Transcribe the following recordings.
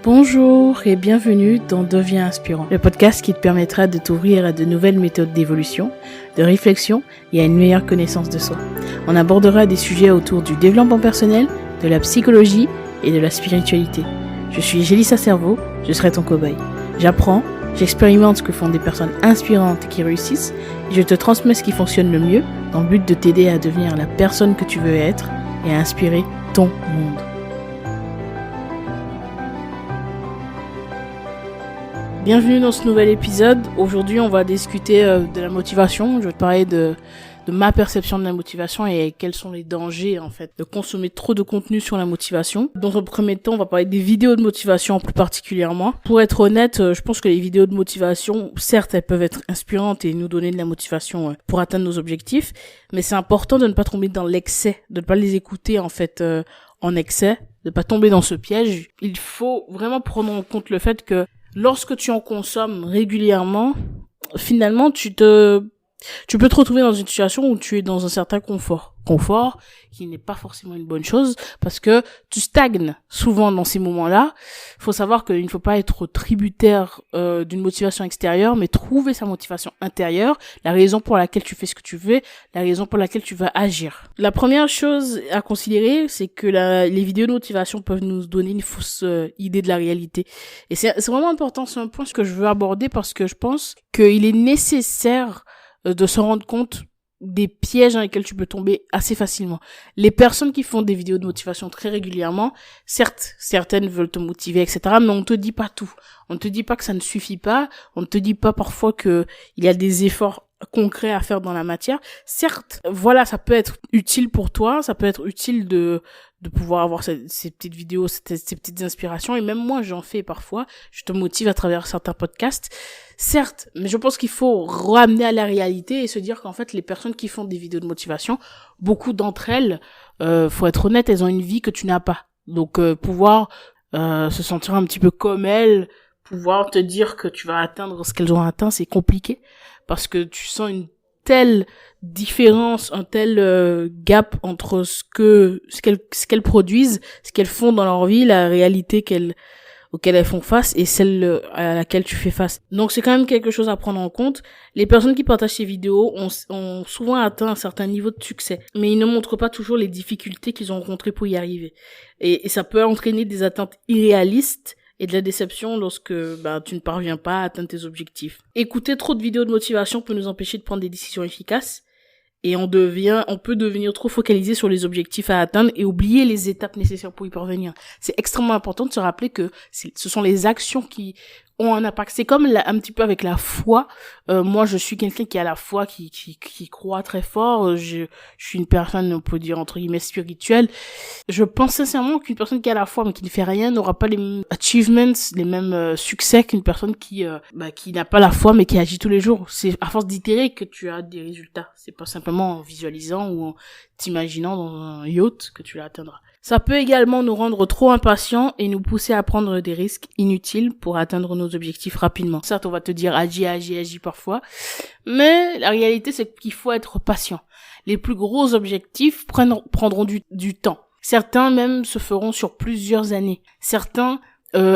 Bonjour et bienvenue dans Deviens Inspirant, le podcast qui te permettra de t'ouvrir à de nouvelles méthodes d'évolution, de réflexion et à une meilleure connaissance de soi. On abordera des sujets autour du développement personnel, de la psychologie et de la spiritualité. Je suis Gélissa Cerveau, je serai ton cobaye. J'apprends, j'expérimente ce que font des personnes inspirantes qui réussissent et je te transmets ce qui fonctionne le mieux dans le but de t'aider à devenir la personne que tu veux être et à inspirer ton monde. Bienvenue dans ce nouvel épisode. Aujourd'hui, on va discuter de la motivation. Je vais te parler de ma perception de la motivation et quels sont les dangers en fait de consommer trop de contenu sur la motivation. Dans un premier temps, on va parler des vidéos de motivation plus particulièrement. Pour être honnête, je pense que les vidéos de motivation, certes, elles peuvent être inspirantes et nous donner de la motivation pour atteindre nos objectifs, mais c'est important de ne pas tomber dans l'excès, de ne pas les écouter en fait en excès, de ne pas tomber dans ce piège. Il faut vraiment prendre en compte le fait que lorsque tu en consommes régulièrement, finalement, tu peux te retrouver dans une situation où tu es dans un certain confort. Confort qui n'est pas forcément une bonne chose parce que tu stagnes souvent dans ces moments-là. Il faut savoir qu'il ne faut pas être tributaire d'une motivation extérieure, mais trouver sa motivation intérieure, la raison pour laquelle tu fais ce que tu veux, la raison pour laquelle tu vas agir. La première chose à considérer, c'est que les vidéos de motivation peuvent nous donner une fausse idée de la réalité. Et c'est vraiment important, c'est un point que je veux aborder parce que je pense qu'il est nécessaire de se rendre compte des pièges dans lesquels tu peux tomber assez facilement. Les personnes qui font des vidéos de motivation très régulièrement, certes, certaines veulent te motiver, etc., mais on te dit pas tout. On ne te dit pas que ça ne suffit pas. On ne te dit pas parfois que il y a des efforts concrets à faire dans la matière. Certes, voilà, ça peut être utile pour toi, ça peut être utile de pouvoir avoir ces petites vidéos, ces petites inspirations, et même moi j'en fais parfois, je te motive à travers certains podcasts, certes, mais je pense qu'il faut ramener à la réalité et se dire qu'en fait les personnes qui font des vidéos de motivation, beaucoup d'entre elles, faut être honnête, elles ont une vie que tu n'as pas, donc pouvoir se sentir un petit peu comme elles, pouvoir te dire que tu vas atteindre ce qu'elles ont atteint, c'est compliqué, parce que tu sens une telle différence, un tel gap entre ce qu'elles produisent, ce qu'elles font dans leur vie, la réalité auquel elles font face et celle à laquelle tu fais face. Donc c'est quand même quelque chose à prendre en compte. Les personnes qui partagent ces vidéos ont souvent atteint un certain niveau de succès, mais ils ne montrent pas toujours les difficultés qu'ils ont rencontrées pour y arriver. Et ça peut entraîner des attentes irréalistes et de la déception lorsque tu ne parviens pas à atteindre tes objectifs. Écouter trop de vidéos de motivation peut nous empêcher de prendre des décisions efficaces et on peut devenir trop focalisé sur les objectifs à atteindre et oublier les étapes nécessaires pour y parvenir. C'est extrêmement important de se rappeler que ce sont les actions qui ont un impact. C'est comme un petit peu avec la foi. Moi, je suis quelqu'un qui a la foi, qui croit très fort. Je suis une personne, on peut dire, entre guillemets, spirituelle. Je pense sincèrement qu'une personne qui a la foi, mais qui ne fait rien, n'aura pas les mêmes achievements, les mêmes succès qu'une personne qui n'a pas la foi, mais qui agit tous les jours. C'est à force d'itérer que tu as des résultats. C'est pas simplement en visualisant ou en t'imaginant dans un yacht que tu l'atteindras. Ça peut également nous rendre trop impatients et nous pousser à prendre des risques inutiles pour atteindre nos objectifs rapidement. Certes, on va te dire agis parfois, mais la réalité c'est qu'il faut être patient. Les plus gros objectifs prendront du temps. Certains même se feront sur plusieurs années. Certains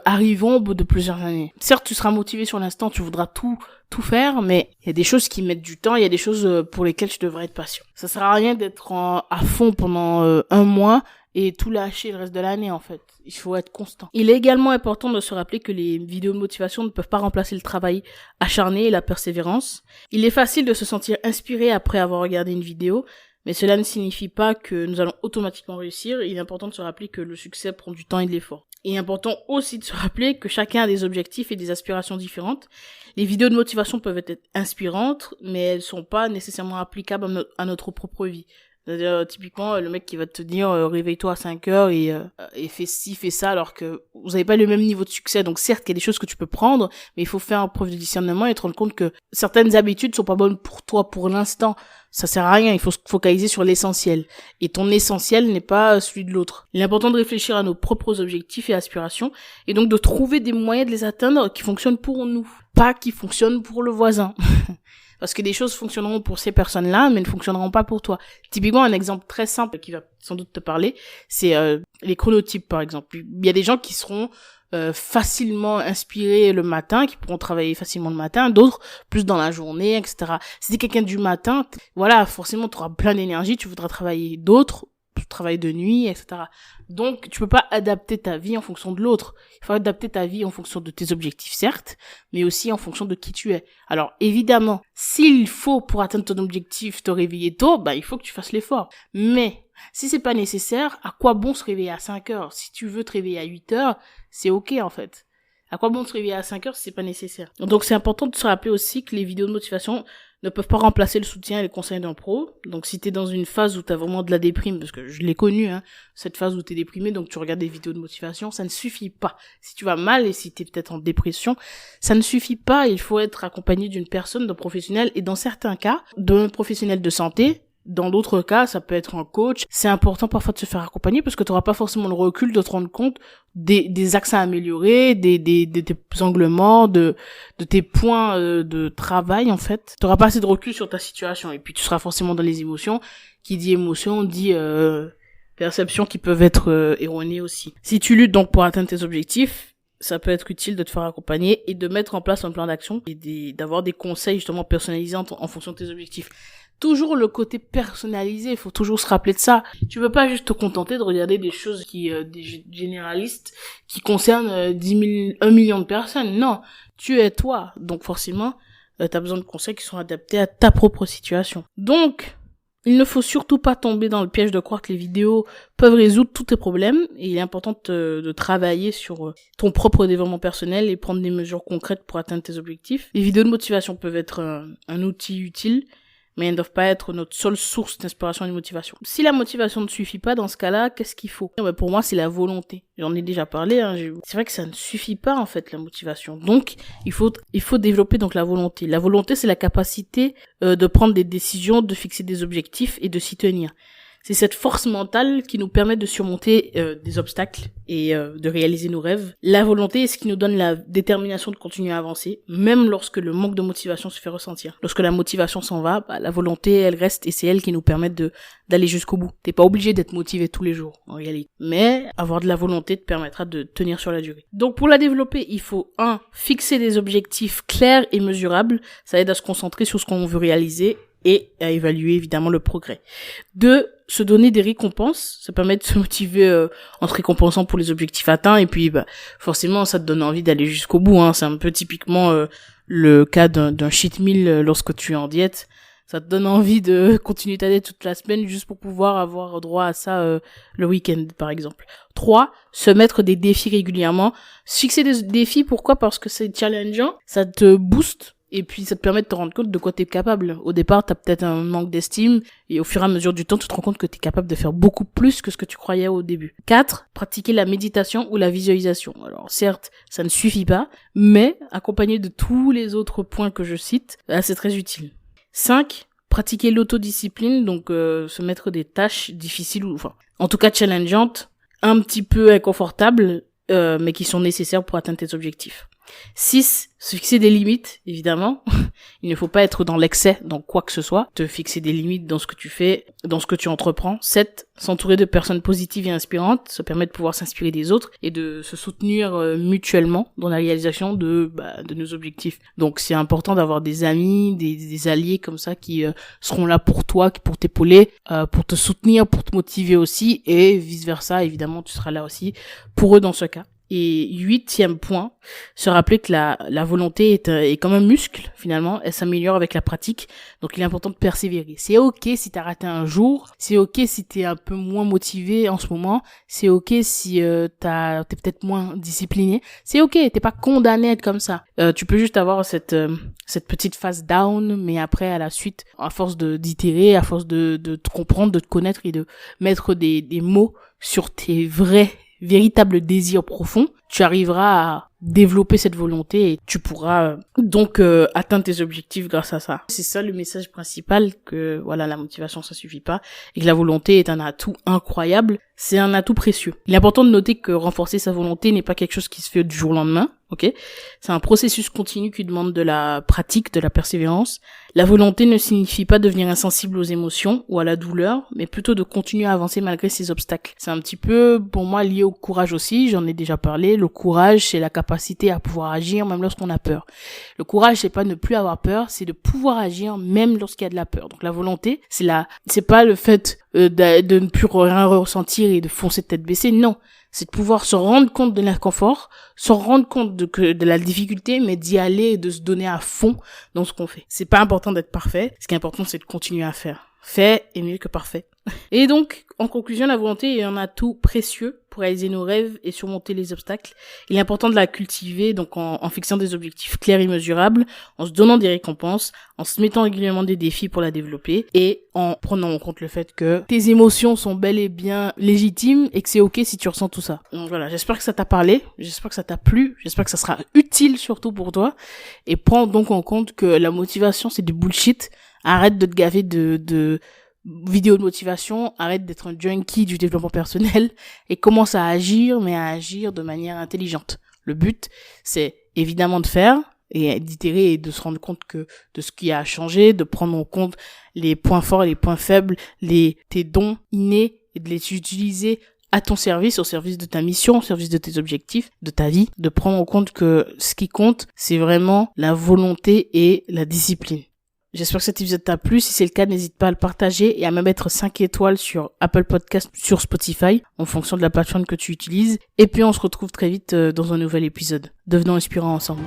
arriveront au bout de plusieurs années. Certes, tu seras motivé sur l'instant, tu voudras tout faire, mais il y a des choses qui mettent du temps, il y a des choses pour lesquelles tu devrais être patient. Ça sert à rien d'être à fond pendant un mois et tout lâcher le reste de l'année en fait. Il faut être constant. Il est également important de se rappeler que les vidéos de motivation ne peuvent pas remplacer le travail acharné et la persévérance. Il est facile de se sentir inspiré après avoir regardé une vidéo, mais cela ne signifie pas que nous allons automatiquement réussir. Il est important de se rappeler que le succès prend du temps et de l'effort. Il est important aussi de se rappeler que chacun a des objectifs et des aspirations différentes. Les vidéos de motivation peuvent être inspirantes, mais elles sont pas nécessairement applicables à notre propre vie. C'est-à-dire, typiquement, le mec qui va te dire réveille-toi à 5 heures et fais ci, fais ça, alors que vous n'avez pas le même niveau de succès. Donc certes, il y a des choses que tu peux prendre, mais il faut faire preuve de discernement et te rendre compte que certaines habitudes sont pas bonnes pour toi pour l'instant. Ça sert à rien, il faut se focaliser sur l'essentiel. Et ton essentiel n'est pas celui de l'autre. Il est important de réfléchir à nos propres objectifs et aspirations, et donc de trouver des moyens de les atteindre qui fonctionnent pour nous, pas qui fonctionnent pour le voisin. Parce que des choses fonctionneront pour ces personnes-là, mais ne fonctionneront pas pour toi. Typiquement, un exemple très simple qui va sans doute te parler, c'est les chronotypes, par exemple. Il y a des gens qui seront facilement inspirés le matin, qui pourront travailler facilement le matin, d'autres plus dans la journée, etc. Si t'es quelqu'un du matin, voilà, forcément, tu auras plein d'énergie, tu voudras travailler, d'autres travailler de nuit, etc. Donc, tu peux pas adapter ta vie en fonction de l'autre. Il faut adapter ta vie en fonction de tes objectifs, certes, mais aussi en fonction de qui tu es. Alors, évidemment, s'il faut, pour atteindre ton objectif, te réveiller tôt, il faut que tu fasses l'effort. Mais, si c'est pas nécessaire, à quoi bon se réveiller à 5 heures? Si tu veux te réveiller à 8 heures, c'est ok, en fait. À quoi bon se réveiller à 5 heures si c'est pas nécessaire? Donc, c'est important de se rappeler aussi que les vidéos de motivation ne peuvent pas remplacer le soutien et les conseils d'un pro. Donc, si t'es dans une phase où t'as vraiment de la déprime, parce que je l'ai connu, cette phase où t'es déprimé, donc tu regardes des vidéos de motivation, ça ne suffit pas. Si tu vas mal et si t'es peut-être en dépression, ça ne suffit pas. Il faut être accompagné d'une personne, d'un professionnel, et dans certains cas, d'un professionnel de santé. Dans d'autres cas, ça peut être un coach. C'est important parfois de se faire accompagner parce que tu n'auras pas forcément le recul de te rendre compte des axes à améliorer, de tes angles morts, de tes points de travail en fait. Tu n'auras pas assez de recul sur ta situation et puis tu seras forcément dans les émotions. Qui dit émotion dit perceptions qui peuvent être erronées aussi. Si tu luttes donc pour atteindre tes objectifs, ça peut être utile de te faire accompagner et de mettre en place un plan d'action et d'avoir des conseils justement personnalisés en fonction de tes objectifs. Toujours le côté personnalisé, il faut toujours se rappeler de ça. Tu peux pas juste te contenter de regarder des choses des généralistes qui concernent 1 million de personnes. Non, tu es toi. Donc forcément, t'as besoin de conseils qui sont adaptés à ta propre situation. Donc, il ne faut surtout pas tomber dans le piège de croire que les vidéos peuvent résoudre tous tes problèmes. Et il est important de travailler sur ton propre développement personnel et prendre des mesures concrètes pour atteindre tes objectifs. Les vidéos de motivation peuvent être un outil utile, mais elles ne doivent pas être notre seule source d'inspiration et de motivation. Si la motivation ne suffit pas, dans ce cas-là, qu'est-ce qu'il faut? Pour moi, c'est la volonté. J'en ai déjà parlé. C'est vrai que ça ne suffit pas, en fait, la motivation. Donc, il faut développer donc la volonté. La volonté, c'est la capacité de prendre des décisions, de fixer des objectifs et de s'y tenir. C'est cette force mentale qui nous permet de surmonter des obstacles et de réaliser nos rêves. La volonté est ce qui nous donne la détermination de continuer à avancer, même lorsque le manque de motivation se fait ressentir. Lorsque la motivation s'en va, la volonté, elle reste et c'est elle qui nous permet d'aller jusqu'au bout. T'es pas obligé d'être motivé tous les jours, en réalité. Mais avoir de la volonté te permettra de tenir sur la durée. Donc pour la développer, il faut fixer des objectifs clairs et mesurables. Ça aide à se concentrer sur ce qu'on veut réaliser et à évaluer évidemment le progrès. 2, se donner des récompenses, ça permet de se motiver en te récompensant pour les objectifs atteints et puis forcément ça te donne envie d'aller jusqu'au bout. C'est un peu typiquement le cas d'un cheat meal lorsque tu es en diète. Ça te donne envie de continuer ta diète toute la semaine juste pour pouvoir avoir droit à ça le week-end par exemple. 3, se mettre des défis régulièrement. Se fixer des défis, pourquoi? Parce que c'est challengeant, ça te booste. Et puis, ça te permet de te rendre compte de quoi t'es capable. Au départ, t'as peut-être un manque d'estime, et au fur et à mesure du temps, tu te rends compte que t'es capable de faire beaucoup plus que ce que tu croyais au début. 4, pratiquer la méditation ou la visualisation. Alors, certes, ça ne suffit pas, mais, accompagné de tous les autres points que je cite, c'est très utile. 5, pratiquer l'autodiscipline, donc se mettre des tâches difficiles, en tout cas challengeantes, un petit peu inconfortables, mais qui sont nécessaires pour atteindre tes objectifs. 6, se fixer des limites, évidemment. Il ne faut pas être dans l'excès, dans quoi que ce soit. Te fixer des limites dans ce que tu fais, dans ce que tu entreprends. 7, s'entourer de personnes positives et inspirantes. Ça permet de pouvoir s'inspirer des autres et de se soutenir mutuellement dans la réalisation de nos objectifs. Donc c'est important d'avoir des amis, des alliés comme ça qui seront là pour toi, pour t'épauler, pour te soutenir, pour te motiver aussi et vice versa. Évidemment, tu seras là aussi pour eux dans ce cas. Et 8e point, se rappeler que la volonté est comme un muscle, finalement, elle s'améliore avec la pratique, donc il est important de persévérer. C'est ok si t'as raté un jour, c'est ok si t'es un peu moins motivé en ce moment, c'est ok si t'es peut-être moins discipliné, c'est ok, t'es pas condamné à être comme ça. Tu peux juste avoir cette petite phase down, mais après, à la suite, à force d'itérer, à force de te comprendre, de te connaître et de mettre des mots sur tes vrais véritables désirs profonds, tu arriveras développer cette volonté et tu pourras donc atteindre tes objectifs grâce à ça. C'est ça le message principal, que voilà, la motivation ça suffit pas et que la volonté est un atout incroyable, c'est un atout précieux. Il est important de noter que renforcer sa volonté n'est pas quelque chose qui se fait du jour au lendemain, ok? C'est un processus continu qui demande de la pratique, de la persévérance. La volonté ne signifie pas devenir insensible aux émotions ou à la douleur, mais plutôt de continuer à avancer malgré ces obstacles. C'est un petit peu, pour moi, lié au courage aussi, j'en ai déjà parlé. Le courage, c'est la capacité à pouvoir agir même lorsqu'on a peur. Le courage, c'est pas ne plus avoir peur, c'est de pouvoir agir même lorsqu'il y a de la peur. Donc la volonté, c'est pas le fait de ne plus rien ressentir et de foncer tête baissée, non. C'est de pouvoir se rendre compte de l'inconfort, se rendre compte de la difficulté, mais d'y aller et de se donner à fond dans ce qu'on fait. C'est pas important d'être parfait, ce qui est important, c'est de continuer à faire. Fait est mieux que parfait. Et donc, en conclusion, la volonté est un atout précieux pour réaliser nos rêves et surmonter les obstacles. Il est important de la cultiver, donc en fixant des objectifs clairs et mesurables, en se donnant des récompenses, en se mettant régulièrement des défis pour la développer et en prenant en compte le fait que tes émotions sont bel et bien légitimes et que c'est ok si tu ressens tout ça. Donc voilà, j'espère que ça t'a parlé, j'espère que ça t'a plu, j'espère que ça sera utile surtout pour toi, et prends donc en compte que la motivation c'est du bullshit. Arrête de te gaver de vidéos de motivation, arrête d'être un junkie du développement personnel et commence à agir, mais à agir de manière intelligente. Le but, c'est évidemment de faire et d'itérer et de se rendre compte que de ce qui a changé, de prendre en compte les points forts et les points faibles, tes dons innés et de les utiliser à ton service, au service de ta mission, au service de tes objectifs, de ta vie, de prendre en compte que ce qui compte, c'est vraiment la volonté et la discipline. J'espère que cet épisode t'a plu. Si c'est le cas, n'hésite pas à le partager et à me mettre 5 étoiles sur Apple Podcast, sur Spotify, en fonction de la plateforme que tu utilises. Et puis on se retrouve très vite dans un nouvel épisode. Devenons inspirants ensemble.